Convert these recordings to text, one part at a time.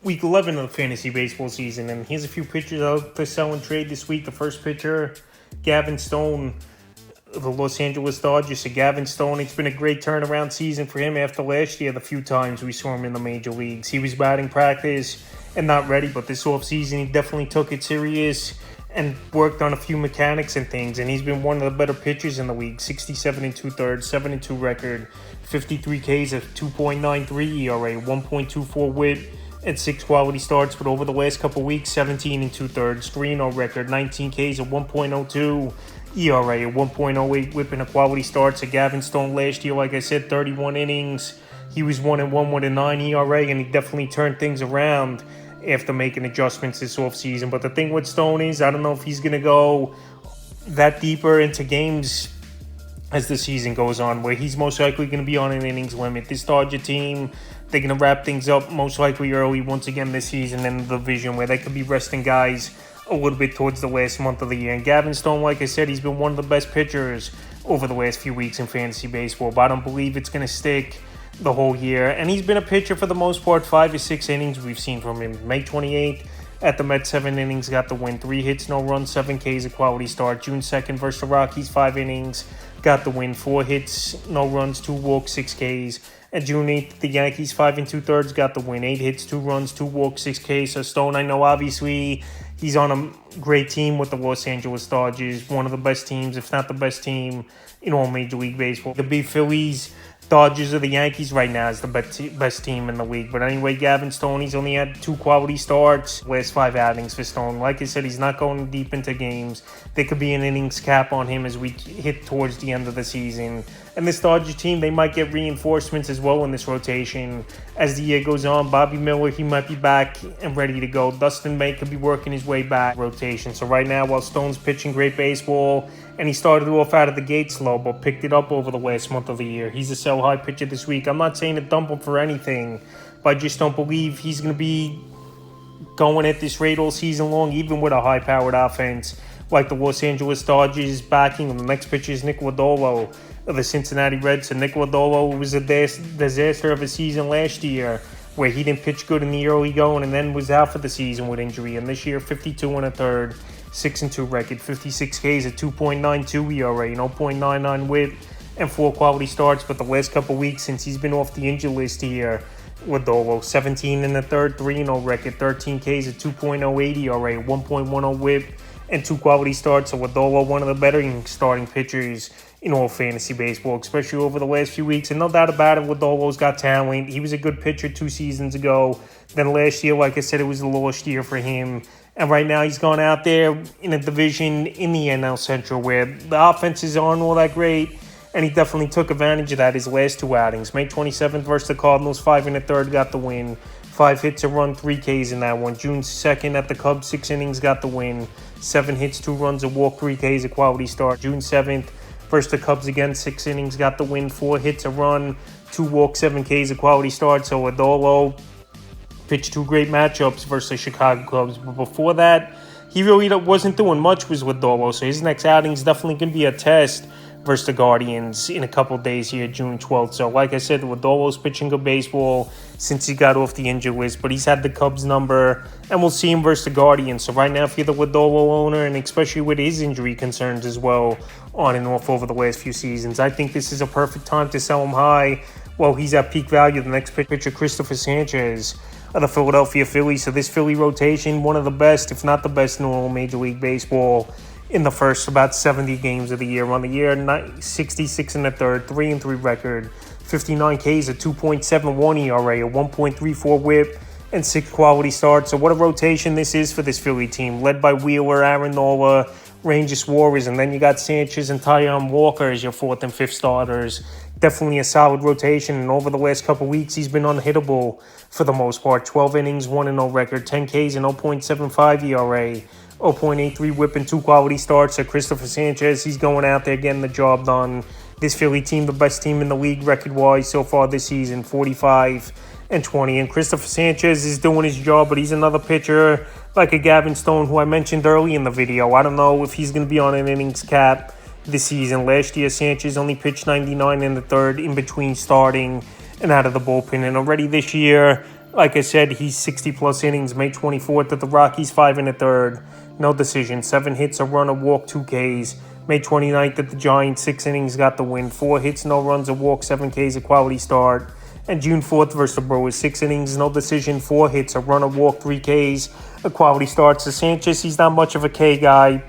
week 11 of the fantasy baseball season, and here's a few pitchers out to sell and trade this week. The first pitcher, Gavin Stone, the Los Angeles Dodgers. So Gavin Stone, it's been a great turnaround season for him after last year. The few times we saw him in the major leagues, he was batting practice and not ready, but this offseason he definitely took it serious and worked on a few mechanics and things, and he's been one of the better pitchers in the league. 67 and 2/3, 7-2 record, 53 Ks at 2.93 ERA, 1.24 WHIP, and 6 quality starts. But over the last couple weeks, 17 and 2/3, 3-0 record, 19 Ks at 1.02 ERA, a 1.08 WHIP, and a quality start. So Gavin Stone last year, like I said, 31 innings. He was 1-1 with a 9 ERA, and he definitely turned things around after making adjustments this offseason. But the thing with Stone is, I don't know if he's going to go that deeper into games as the season goes on, where he's most likely going to be on an innings limit. This Dodger team, they're going to wrap things up most likely early once again this season in the division, where they could be resting guys a little bit towards the last month of the year. And Gavin Stone, like I said, he's been one of the best pitchers over the last few weeks in fantasy baseball, but I don't believe it's going to stick the whole year. And he's been a pitcher for the most part, 5 or 6 innings we've seen from him. May 28th at the Mets, 7 innings, got the win. 3 hits, no runs, 7 Ks, a quality start. June 2nd versus the Rockies, 5 innings, got the win. 4 hits, no runs, 2 walks, 6 Ks. And June 8th, the Yankees, 5 2/3, got the win. 8 hits, 2 runs, 2 walks, 6 Ks. So Stone, I know obviously he's on a great team with the Los Angeles Dodgers, one of the best teams, if not the best team in all Major League Baseball. The big Phillies, Dodgers, or the Yankees right now is the best team in the league. But anyway, Gavin Stone, he's only had 2 quality starts last 5 outings for Stone. Like I said, he's not going deep into games. There could be an innings cap on him as we hit towards the end of the season. And this Dodger team, they might get reinforcements as well in this rotation as the year goes on. Bobby Miller, he might be back and ready to go. Dustin May could be working his way back rotation. So right now, while Stone's pitching great baseball, and he started off out of the gate slow, but picked it up over the last month of the year. He's a sell-high pitcher this week. I'm not saying to dump him for anything, but I just don't believe he's going to be going at this rate all season long, even with a high-powered offense like the Los Angeles Dodgers backing him. The next pitcher is Nick Lodolo of the Cincinnati Reds. And Nick Lodolo was a disaster of a season last year, where he didn't pitch good in the early going and then was out for the season with injury. And this year, 52 1/3, 6-2 record, 56 Ks at 2.92 ERA, 0.99 WHIP, and 4 quality starts. But the last couple weeks since he's been off the injury list here, Lodolo, 17 1/3, 3-0 record, 13 Ks at 2.08 ERA, 1.10 WHIP, and 2 quality starts. So Lodolo, one of the better starting pitchers in all fantasy baseball, especially over the last few weeks. And no doubt about it, Lodolo's got talent. He was a good pitcher 2 seasons ago. Then last year, like I said, it was the lowest year for him. And right now he's gone out there in a division in the NL Central where the offenses aren't all that great. And he definitely took advantage of that his last 2 outings. May 27th versus the Cardinals, 5 1/3, got the win. 5 hits, a run, 3 Ks in that one. June 2nd at the Cubs, 6 innings, got the win. 7 hits, 2 runs, a walk, 3 Ks, a quality start. June 7th versus the Cubs again, 6 innings, got the win. 4 hits, a run, 2 walks, 7 Ks, a quality start. So Lodolo pitched 2 great matchups versus the Chicago Cubs. But before that, he really wasn't doing much with Lodolo. So his next outing is definitely going to be a test versus the Guardians in a couple days here, June 12th. So like I said, Lodolo's pitching good baseball since he got off the injury list, but he's had the Cubs number, and we'll see him versus the Guardians. So right now, if you're the Lodolo owner, and especially with his injury concerns as well on and off over the last few seasons, I think this is a perfect time to sell him high while he's at peak value. The next pitcher, Christopher Sanchez of the Philadelphia Phillies. So this Philly rotation, one of the best, if not the best in all Major League Baseball in the first about 70 games of the year. On the year, 66 1/3, 3-3 record, 59 Ks, a 2.71 ERA, a 1.34 WHIP, and 6 quality starts. So what a rotation this is for this Philly team, led by Wheeler, Aaron Nola, Ranger Suarez, and then you got Sanchez and Taijuan Walker as your 4th and 5th starters. Definitely a solid rotation, and over the last couple weeks, he's been unhittable for the most part. 12 innings, 1-0 record, 10 Ks, and 0.75 ERA, 0.83 WHIP, and 2 quality starts. So Christopher Sanchez, he's going out there getting the job done. This Philly team, the best team in the league record-wise so far this season, 45-20. And Christopher Sanchez is doing his job, but he's another pitcher like a Gavin Stone, who I mentioned early in the video. I don't know if he's going to be on an innings cap this season. Last year, Sanchez only pitched 99 1/3 in between starting and out of the bullpen. And already this year, Like I said, he's 60-plus innings. May 24th at the Rockies, 5 1/3. No decision. 7 hits, a run, a walk, 2 Ks. May 29th at the Giants, 6 innings, got the win. 4 hits, no runs, a walk, 7 Ks, a quality start. And June 4th versus the Brewers, 6 innings, no decision, 4 hits, a run, a walk, 3 Ks, a quality start. So Sanchez, he's not much of a K guy.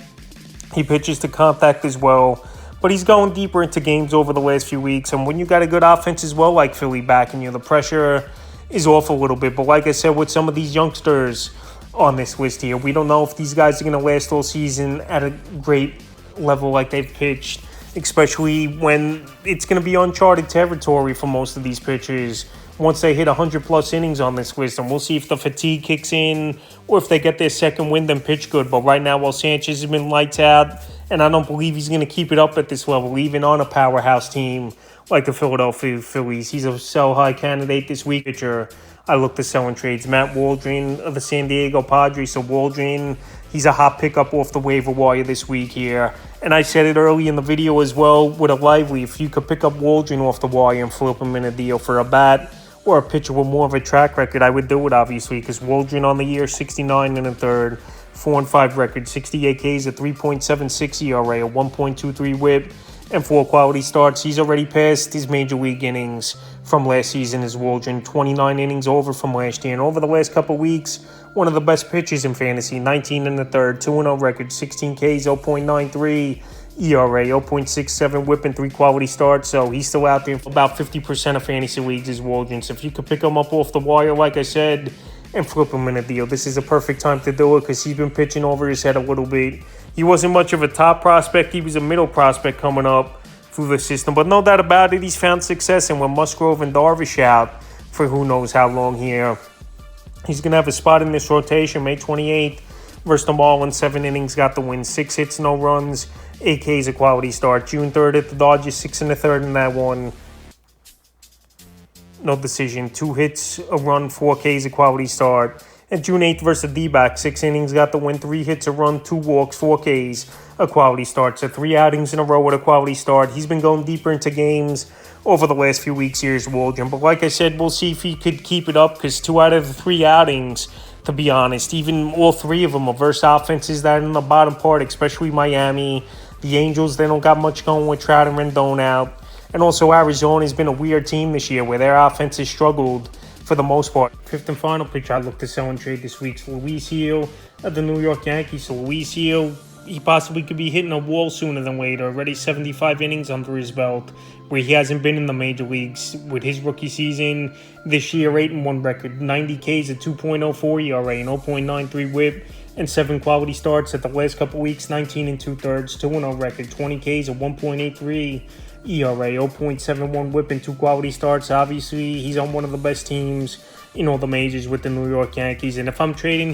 He pitches to contact as well. But he's going deeper into games over the last few weeks. And when you got a good offense as well, like Philly backing you, the pressure is off a little bit. But like I said, with some of these youngsters on this list here, we don't know if these guys are going to last all season at a great level like they've pitched, especially when it's going to be uncharted territory for most of these pitchers once they hit 100-plus innings on this list. And we'll see if the fatigue kicks in or if they get their second wind and pitch good. But right now, while Sanchez has been lights out, and I don't believe he's going to keep it up at this level, even on a powerhouse team like the Philadelphia Phillies. He's a sell-high candidate this week. Pitcher, I look to sell in trades. Matt Waldron of the San Diego Padres. So Waldron, he's a hot pickup off the waiver wire this week here. And I said it early in the video as well with a lively. If you could pick up Waldron off the wire and flip him in a deal for a bat or a pitcher with more of a track record, I would do it, obviously, because Waldron on the year, 69 1/3, 4-5 record, 68 Ks, a 3.76 ERA, a 1.23 WHIP, and 4 quality starts. He's already passed his major league innings from last season as Waldron, 29 innings over from last year. And over the last couple weeks, one of the best pitchers in fantasy, 19 1/3, 2-0 record, 16 Ks, 0.93 ERA, 0.67 WHIP, and 3 quality starts. So he's still out there for about 50% of fantasy leagues as Waldron. So if you could pick him up off the wire, like I said, and flip him in a deal, this is a perfect time to do it because he's been pitching over his head a little bit. He wasn't much of a top prospect. He was a middle prospect coming up through the system. But no doubt about it, he's found success. And with Musgrove and Darvish out for who knows how long here, he's going to have a spot in this rotation. May 28th versus the Marlins, 7 innings, got the win. 6 hits, no runs, 8 Ks, a quality start. June 3rd at the Dodgers, 6 1/3 in that one. No decision. 2 hits, a run, 4 Ks, a quality start. And June 8th versus the D-backs, 6 innings, got the win. 3 hits, a run, 2 walks, 4 Ks, a quality start. So 3 outings in a row with a quality start. He's been going deeper into games over the last few weeks here as Waldron. But like I said, we'll see if he could keep it up because 2 out of the 3 outings, to be honest, even all 3 of them are versus offenses that are in the bottom part, especially Miami. The Angels, they don't got much going with Trout and Rendon out. And also Arizona has been a weird team this year where their offense has struggled for the most part. 5th and final pitcher I look to sell and trade this week's Luis Gil of the New York Yankees. So Luis Gil, he possibly could be hitting a wall sooner than later. Already 75 innings under his belt where he hasn't been in the major leagues with his rookie season. This year, 8-1 record, 90 Ks, a 2.04 ERA, an 0.93 WHIP, and 7 quality starts at the last couple weeks, 19 2/3, 2-0 record, 20 Ks, a 1.83 ERA, 0.71 WHIP, and 2 quality starts. Obviously, he's on one of the best teams in all the majors with the New York Yankees. And if I'm trading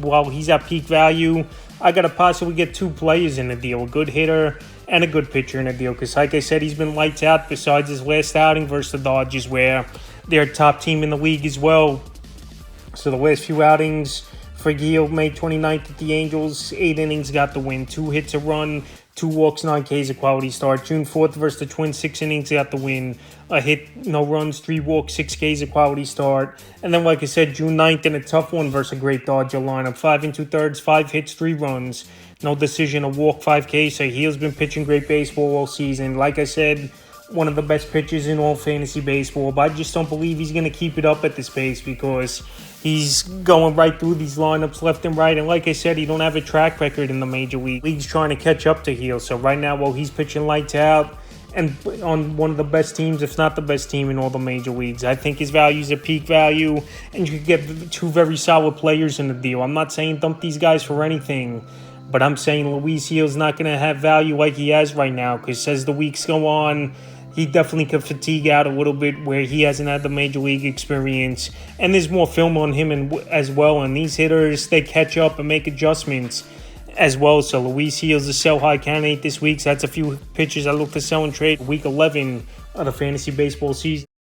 while he's at peak value, I got to possibly get 2 players in the deal, a good hitter and a good pitcher in the deal. Because like I said, he's been lights out besides his last outing versus the Dodgers where they're a top team in the league as well. So the last few outings for Gil, May 29th at the Angels, 8 innings, got the win. 2 hits, a run, 2 walks, 9 Ks, a quality start. June 4th versus the Twins, 6 innings, got the win. A hit, no runs, 3 walks, 6 Ks, a quality start. And then, like I said, June 9th in a tough one versus a great Dodger lineup. 5 2/3, 5 hits, 3 runs. No decision, a walk, 5 Ks. So Gil's been pitching great baseball all season. Like I said, one of the best pitchers in all fantasy baseball. But I just don't believe he's going to keep it up at this pace because he's going right through these lineups left and right. And like I said, he don't have a track record in the major league. League's trying to catch up to Gil. So right now, while he's pitching lights out and on one of the best teams, if not the best team in all the major leagues, I think his value is a peak value. And you could get 2 very solid players in the deal. I'm not saying dump these guys for anything, but I'm saying Luis Gil's not going to have value like he has right now because as the weeks go on, he definitely could fatigue out a little bit where he hasn't had the major league experience. And there's more film on him as well. And these hitters, they catch up and make adjustments as well. So Luis Gil's a sell-high candidate this week. So that's a few pitchers I look to sell and trade. Week 11 of the fantasy baseball season.